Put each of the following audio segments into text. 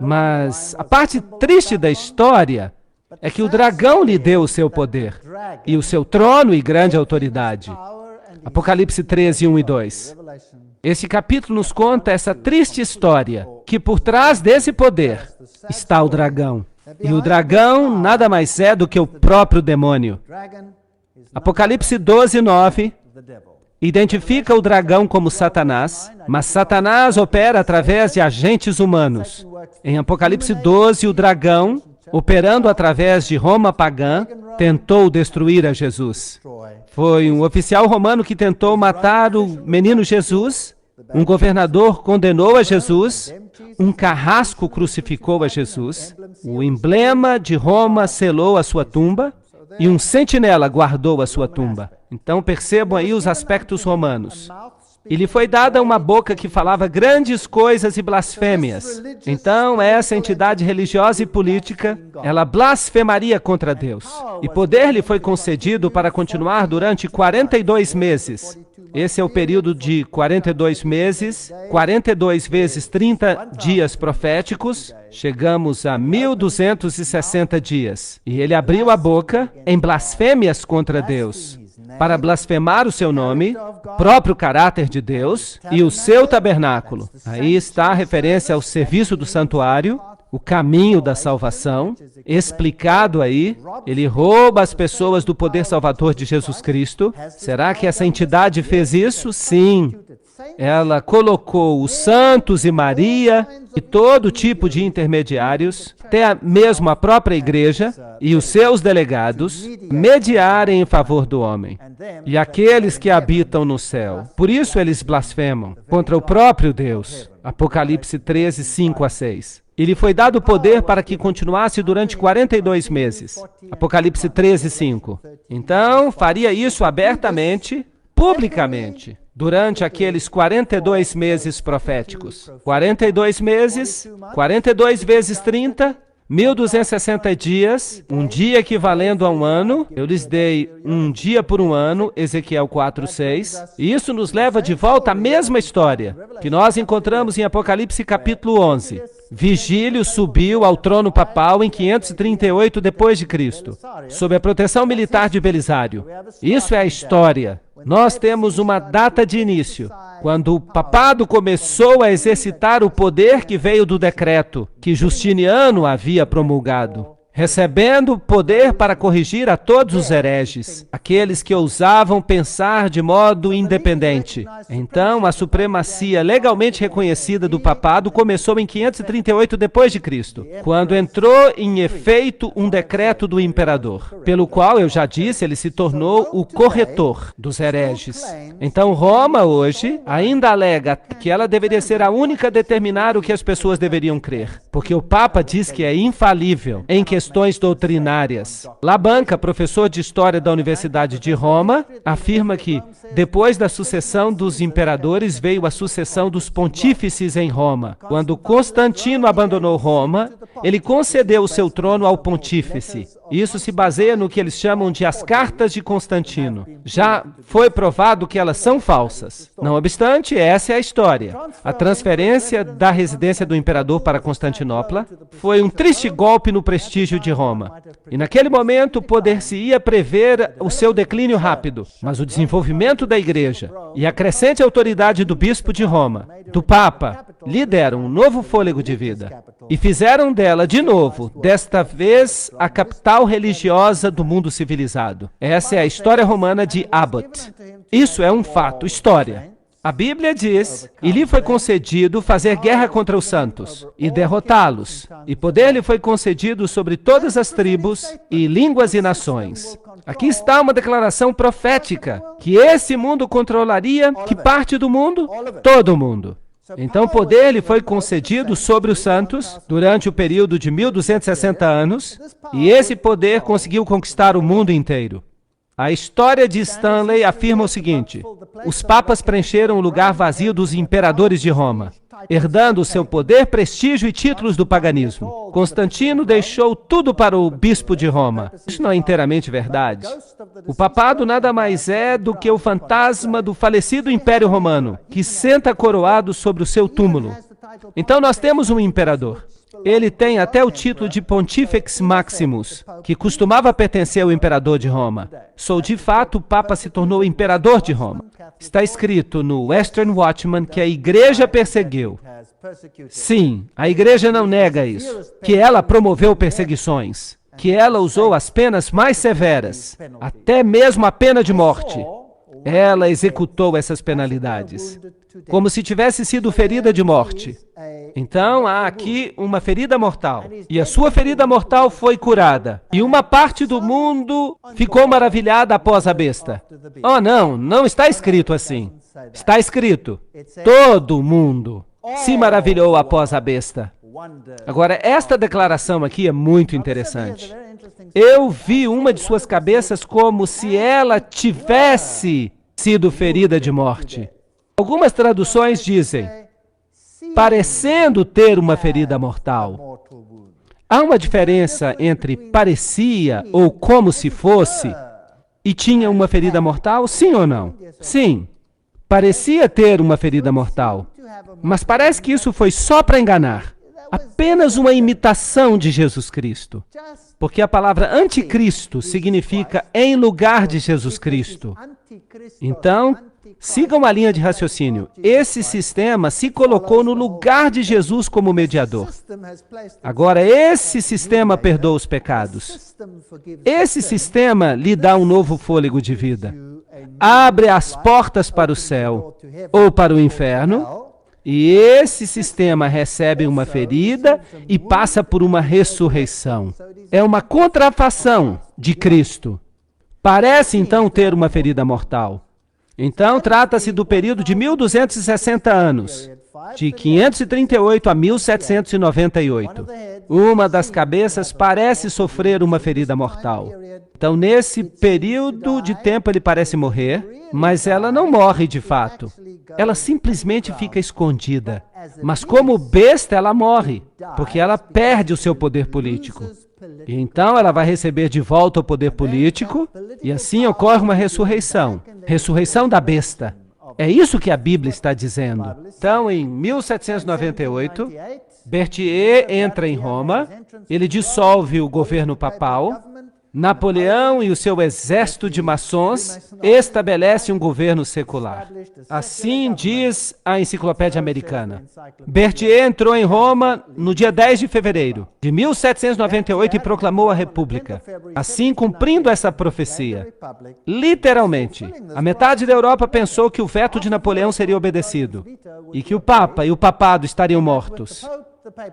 Mas a parte triste da história é que o dragão lhe deu o seu poder, e o seu trono e grande autoridade. Apocalipse 13, 1 e 2. Esse capítulo nos conta essa triste história, que por trás desse poder está o dragão. E o dragão nada mais é do que o próprio demônio. Apocalipse 12, 9 identifica o dragão como Satanás, mas Satanás opera através de agentes humanos. Em Apocalipse 12, o dragão, operando através de Roma pagã, tentou destruir a Jesus. Foi um oficial romano que tentou matar o menino Jesus, um governador condenou a Jesus, um carrasco crucificou a Jesus, o emblema de Roma selou a sua tumba e um sentinela guardou a sua tumba. Então percebam aí os aspectos romanos. E lhe foi dada uma boca que falava grandes coisas e blasfêmias. Então, essa entidade religiosa e política, ela blasfemaria contra Deus. E poder lhe foi concedido para continuar durante 42 meses. Esse é o período de 42 meses, 42 vezes 30 dias proféticos, chegamos a 1260 dias. E ele abriu a boca em blasfêmias contra Deus, para blasfemar o seu nome, próprio caráter de Deus e o seu tabernáculo. Aí está a referência ao serviço do santuário, o caminho da salvação, explicado aí. Ele rouba as pessoas do poder salvador de Jesus Cristo. Será que essa entidade fez isso? Sim. Ela colocou os santos e Maria e todo tipo de intermediários, até mesmo a própria igreja e os seus delegados, mediarem em favor do homem e aqueles que habitam no céu. Por isso eles blasfemam contra o próprio Deus. Apocalipse 13, 5 a 6. E lhe foi dado poder para que continuasse durante 42 meses. Apocalipse 13, 5. Então, faria isso abertamente, publicamente, durante aqueles 42 meses proféticos. 42 meses, 42 vezes 30, 1260 dias, um dia equivalendo a um ano. Eu lhes dei um dia por um ano, Ezequiel 4:6. E isso nos leva de volta à mesma história que nós encontramos em Apocalipse capítulo 11. Vigílio subiu ao trono papal em 538 depois de Cristo, sob a proteção militar de Belisário. Isso é a história. Nós temos uma data de início, quando o papado começou a exercitar o poder que veio do decreto que Justiniano havia promulgado, recebendo poder para corrigir a todos os hereges, aqueles que ousavam pensar de modo independente. Então, a supremacia legalmente reconhecida do papado começou em 538 depois de Cristo, quando entrou em efeito um decreto do imperador, pelo qual, eu já disse, ele se tornou o corretor dos hereges. Então, Roma hoje ainda alega que ela deveria ser a única a determinar o que as pessoas deveriam crer, porque o Papa diz que é infalível em questões doutrinárias. Labanca, professor de História da Universidade de Roma, afirma que, depois da sucessão dos imperadores, veio a sucessão dos pontífices em Roma. Quando Constantino abandonou Roma, ele concedeu o seu trono ao pontífice. Isso se baseia no que eles chamam de as cartas de Constantino. Já foi provado que elas são falsas. Não obstante, essa é a história. A transferência da residência do imperador para Constantinopla foi um triste golpe no prestígio de Roma. E naquele momento poder-se-ia prever o seu declínio rápido, mas o desenvolvimento da igreja e a crescente autoridade do bispo de Roma, do Papa, lhe deram um novo fôlego de vida e fizeram dela, de novo, desta vez, a capital religiosa do mundo civilizado. Essa é a história romana de Abbott. Isso é um fato, história. A Bíblia diz, e lhe foi concedido fazer guerra contra os santos e derrotá-los, e poder lhe foi concedido sobre todas as tribos e línguas e nações. Aqui está uma declaração profética, que esse mundo controlaria que parte do mundo? Todo o mundo. Então, poder lhe foi concedido sobre os santos durante o período de 1260 anos, e esse poder conseguiu conquistar o mundo inteiro. A história de Stanley afirma o seguinte: os papas preencheram o lugar vazio dos imperadores de Roma, herdando seu poder, prestígio e títulos do paganismo. Constantino deixou tudo para o bispo de Roma. Isso não é inteiramente verdade. O papado nada mais é do que o fantasma do falecido Império Romano, que senta coroado sobre o seu túmulo. Então nós temos um imperador. Ele tem até o título de Pontifex Maximus, que costumava pertencer ao imperador de Roma. De fato, o Papa se tornou imperador de Roma. Está escrito no Western Watchman que a igreja perseguiu. Sim, a igreja não nega isso, que ela promoveu perseguições, que ela usou as penas mais severas, até mesmo a pena de morte. Ela executou essas penalidades, como se tivesse sido ferida de morte. Então, há aqui uma ferida mortal, e a sua ferida mortal foi curada. E uma parte do mundo ficou maravilhada após a besta. Oh, não está escrito assim. Está escrito, todo mundo se maravilhou após a besta. Agora, esta declaração aqui é muito interessante. Eu vi uma de suas cabeças como se ela tivesse sido ferida de morte. Algumas traduções dizem, parecendo ter uma ferida mortal. Há uma diferença entre parecia ou como se fosse e tinha uma ferida mortal? Sim ou não? Sim. Parecia ter uma ferida mortal. Mas parece que isso foi só para enganar. Apenas uma imitação de Jesus Cristo. Porque a palavra anticristo significa em lugar de Jesus Cristo. Então, sigam a linha de raciocínio. Esse sistema se colocou no lugar de Jesus como mediador. Agora, esse sistema perdoa os pecados. Esse sistema lhe dá um novo fôlego de vida. Abre as portas para o céu ou para o inferno. E esse sistema recebe uma ferida e passa por uma ressurreição. É uma contrafação de Cristo. Parece então ter uma ferida mortal. Então trata-se do período de 1260 anos, de 538 a 1798. Uma das cabeças parece sofrer uma ferida mortal. Então, nesse período de tempo, ele parece morrer, mas ela não morre de fato. Ela simplesmente fica escondida. Mas como besta, ela morre, porque ela perde o seu poder político. E então ela vai receber de volta o poder político, e assim ocorre uma ressurreição. Ressurreição da besta. É isso que a Bíblia está dizendo. Então, em 1798, Berthier entra em Roma, ele dissolve o governo papal, Napoleão e o seu exército de maçons estabelecem um governo secular. Assim diz a Enciclopédia Americana. Berthier entrou em Roma no dia 10 de fevereiro de 1798 e proclamou a República, assim cumprindo essa profecia. Literalmente, a metade da Europa pensou que o veto de Napoleão seria obedecido e que o Papa e o Papado estariam mortos.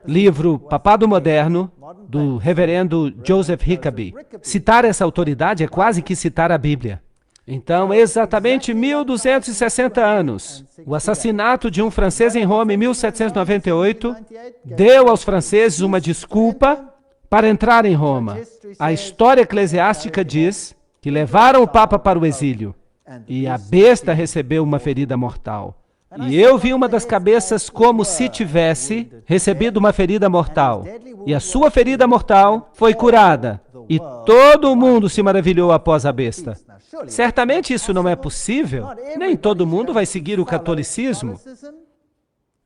Livro Papado Moderno, do reverendo Joseph Hickeby. Citar essa autoridade é quase que citar a Bíblia. Então, exatamente 1260 anos, o assassinato de um francês em Roma em 1798 deu aos franceses uma desculpa para entrar em Roma. A história eclesiástica diz que levaram o Papa para o exílio e a besta recebeu uma ferida mortal. E eu vi uma das cabeças como se tivesse recebido uma ferida mortal. E a sua ferida mortal foi curada. E todo mundo se maravilhou após a besta. Certamente isso não é possível. Nem todo mundo vai seguir o catolicismo.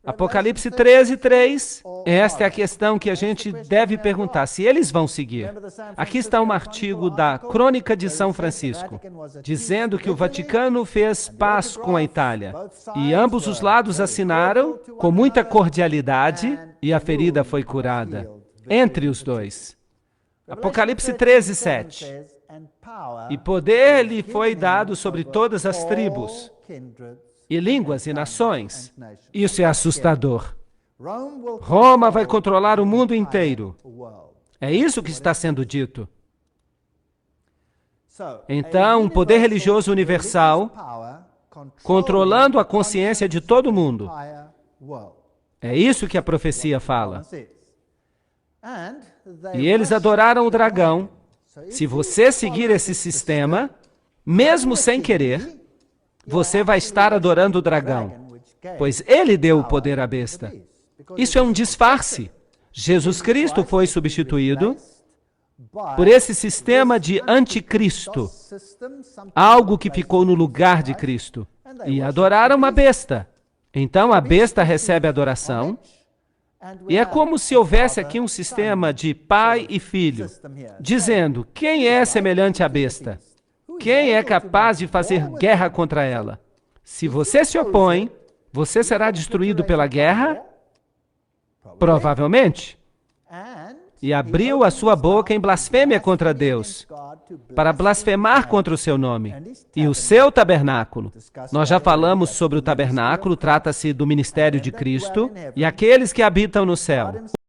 Apocalipse 13, 3. Esta é a questão que a gente deve perguntar, se eles vão seguir. Aqui está um artigo da Crônica de São Francisco, dizendo que o Vaticano fez paz com a Itália. E ambos os lados assinaram com muita cordialidade e a ferida foi curada. Entre os dois. Apocalipse 13, 7. E poder lhe foi dado sobre todas as tribos, e línguas e nações. Isso é assustador. Roma vai controlar o mundo inteiro. É isso que está sendo dito. Então, um poder religioso universal controlando a consciência de todo mundo. É isso que a profecia fala. E eles adoraram o dragão. Se você seguir esse sistema, mesmo sem querer, você vai estar adorando o dragão, pois ele deu o poder à besta. Isso é um disfarce. Jesus Cristo foi substituído por esse sistema de anticristo, algo que ficou no lugar de Cristo. E adoraram a besta. Então a besta recebe adoração, E é como se houvesse aqui um sistema de pai e filho, dizendo: quem é semelhante à besta? Quem é capaz de fazer guerra contra ela? Se você se opõe, você será destruído pela guerra? Provavelmente. E abriu a sua boca em blasfêmia contra Deus, para blasfemar contra o seu nome e o seu tabernáculo. Nós já falamos sobre o tabernáculo, trata-se do ministério de Cristo e aqueles que habitam no céu.